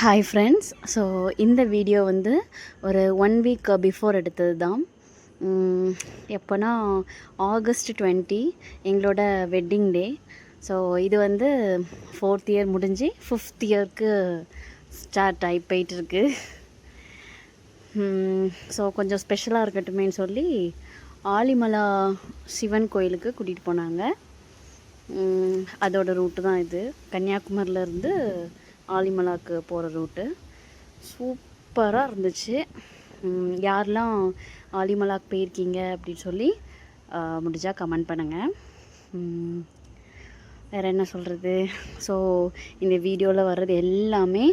Hi friends. So இந்த video வந்து ஒரு 1 வீக் பிஃபோர் எடுத்தது தான். எப்போனா August 20 எங்களோட வெட்டிங் டே. ஸோ இது வந்து 4th இயர் முடிஞ்சு 5th இயருக்கு ஸ்டார்ட் ஆகி போயிட்டுருக்கு. ஸோ கொஞ்சம் ஸ்பெஷலாக இருக்கட்டுமேன்னு சொல்லி ஆலிமலா சிவன் கோயிலுக்கு கூட்டிகிட்டு போனாங்க. அதோட ரூட்டு தான் இது. கன்னியாகுமரியிலேருந்து ஆலிமலாக்கு போகிற ரூட்டு. சூப்பராக இருந்துச்சு. யாரெல்லாம் ஆலிமலாக்கு போயிருக்கீங்க அப்படின்னு சொல்லி முடிஞ்சால் கமெண்ட் பண்ணுங்கள். வேறு என்ன சொல்கிறது. ஸோ இந்த வீடியோவில் வர்றது எல்லாமே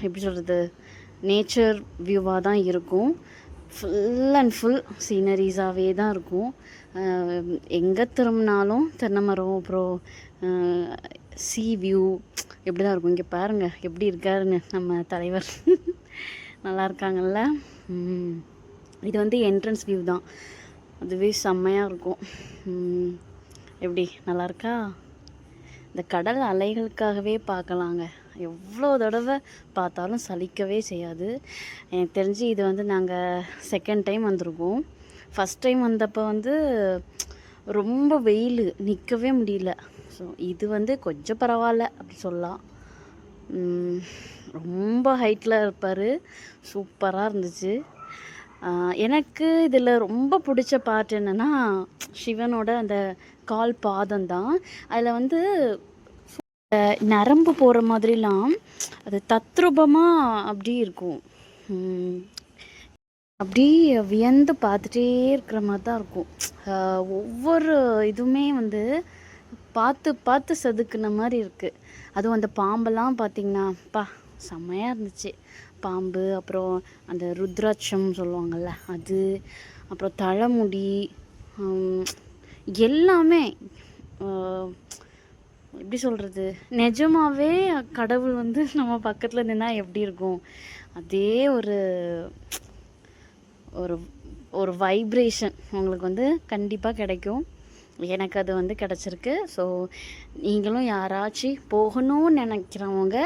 எப்படி சொல்கிறது, நேச்சர் வியூவாக தான் இருக்கும். ஃபுல் அண்ட் ஃபுல் சீனரிஸாகவே தான் இருக்கும். எங்கே திரும்பினாலும் தென்னை மரம், அப்புறம் சீ வியூ எப்படி தான் இருக்கும். இங்கே பாருங்கள் எப்படி இருக்காருன்னு நம்ம தலைவர். நல்லா இருக்காங்கல்ல. இது வந்து என்ட்ரன்ஸ் வியூ தான். அதுவே செம்மையாக இருக்கும். எப்படி நல்லா இருக்கா? இந்த கடல் அலைகளுக்காகவே பார்க்கலாங்க. எவ்வளோ தடவை பார்த்தாலும் சலிக்கவே செய்யாது. எனக்கு தெரிஞ்சு இது வந்து நாங்கள் செகண்ட் டைம் வந்திருக்கோம். ஃபஸ்ட் டைம் வந்தப்போ வந்து ரொம்ப வெயில், நிற்கவே முடியல. ஸோ இது வந்து கொஞ்சம் பரவாயில்ல அப்படி சொல்லலாம். ரொம்ப ஹைட்டில் இருப்பார். சூப்பராக இருந்துச்சு. எனக்கு இதில் ரொம்ப பிடிச்ச பார்ட் என்னென்னா சிவனோட அந்த கால் பாதம் தான். அதில் வந்து நரம்பு போகிற மாதிரிலாம் அது தத்ரூபமாக அப்படி இருக்கும். அப்படி வியந்து பார்த்துட்டே இருக்கிற மாதிரி தான் இருக்கும். ஒவ்வொரு இதுவுமே வந்து பார்த்து பார்த்து செதுக்குன மாதிரி இருக்குது. அதுவும் அந்த பாம்பெல்லாம் பார்த்திங்கன்னா செம்மையாக இருந்துச்சு. பாம்பு, அப்புறம் அந்த ருத்ராட்சம் சொல்லுவாங்கள்ல அது, அப்புறம் தலைமுடி, எல்லாமே எப்படி சொல்கிறது, நிஜமாகவே கடவுள் வந்து நம்ம பக்கத்தில் நின்னா எப்படி இருக்கும் அதே ஒரு ஒரு ஒரு வைப்ரேஷன் உங்களுக்கு வந்து கண்டிப்பாக கிடைக்கும். எனக்கு அது வந்து கிடச்சிருக்கு. ஸோ நீங்களும் யாராச்சும் போகணும்னு நினைக்கிறவங்க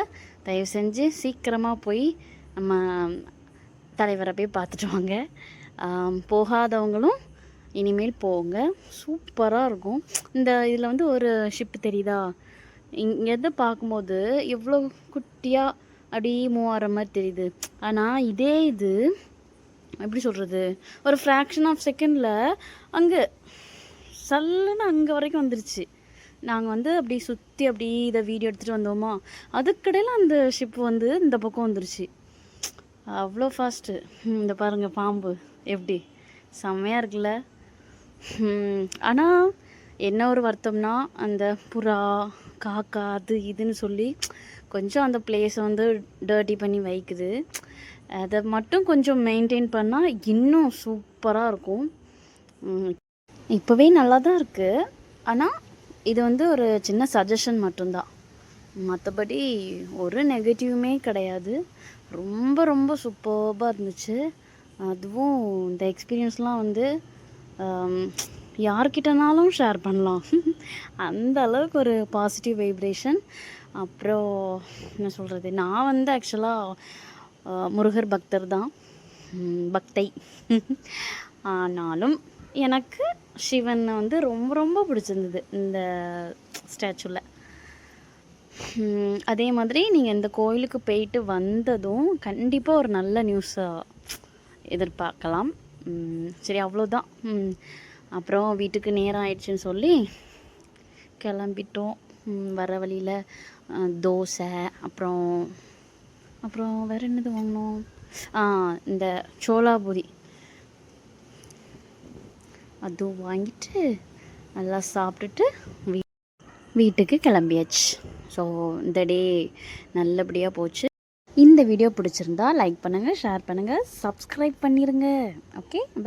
தயவு செஞ்சு சீக்கிரமாக போய் நம்ம தலைவரை போய் பார்த்துட்டு வாங்க. போகாதவங்களும் இனிமேல் போங்க. சூப்பராக இருக்கும். இந்த இதில் வந்து ஒரு ஷிப்பு தெரியுதா, இங்கேருந்து பார்க்கும்போது எவ்வளோ குட்டியாக அப்படியே மூவ் ஆகிற மாதிரி தெரியுது. ஆனால் இதே இது எப்படி சொல்கிறது, ஒரு ஃப்ராக்ஷன் ஆஃப் செகண்டில் அங்கே சல்லுன்னு அங்கே வரைக்கும் வந்துருச்சு. நாங்கள் வந்து அப்படி சுற்றி அப்படி இதை வீடியோ எடுத்துகிட்டு வந்தோமா, அதுக்கடையில் அந்த ஷிப் வந்து இந்த பக்கம் வந்துருச்சு. அவ்வளோ ஃபாஸ்ட்டு. இந்த பாருங்கள் பாம்பு எப்படி செம்மையாக இருக்குல்ல. ஆனால் என்ன ஒரு வருத்தம்னா அந்த புறா, காக்கா, அது இதுன்னு சொல்லி கொஞ்சம் அந்த பிளேஸை வந்து டர்ட்டி பண்ணி வைக்குது. அதை மட்டும் கொஞ்சம் மெயின்டைன் பண்ணால் இன்னும் சூப்பராக இருக்கும். இப்போவே நல்லா தான் இருக்குது. ஆனால் இது வந்து ஒரு சின்ன சஜஷன் மட்டும்தான், மற்றபடி ஒரு நெகட்டிவுமே கிடையாது. ரொம்ப ரொம்ப சூப்பராக இருந்துச்சு. அதுவும் இந்த எக்ஸ்பீரியன்ஸ்லாம் வந்து யார்கிட்டனாலும் ஷேர் பண்ணலாம். அந்த அளவுக்கு ஒரு பாசிட்டிவ் வைப்ரேஷன். அப்புறம் என்ன சொல்கிறது, நான் வந்து ஆக்சுவலாக முருகர் பக்தர் தான், பக்தை. ஆனாலும் எனக்கு சிவனை வந்து ரொம்ப ரொம்ப பிடிச்சிருந்தது இந்த ஸ்டாச்சுவில். அதே மாதிரி நீங்கள் இந்த கோயிலுக்கு போயிட்டு வந்ததும் கண்டிப்பாக ஒரு நல்ல நியூஸை எதிர்பார்க்கலாம். சரி, அவ்வளோதான். அப்புறம் வீட்டுக்கு நேரம் ஆயிடுச்சுன்னு சொல்லி கிளம்பிட்டோம். வர வழியில் தோசை, அப்புறம் வேறு என்னது வாங்கினோம், இந்த சோளாபூரி அதுவும் வாங்கிட்டு நல்லா சாப்பிட்டுட்டு வீட்டுக்கு கிளம்பியாச்சு. ஸோ இந்த டே நல்லபடியாக போச்சு. இந்த வீடியோ பிடிச்சிருந்தா லைக் பண்ணுங்கள், ஷேர் பண்ணுங்கள், சப்ஸ்கிரைப் பண்ணிடுங்க. ஓகே, பாய்.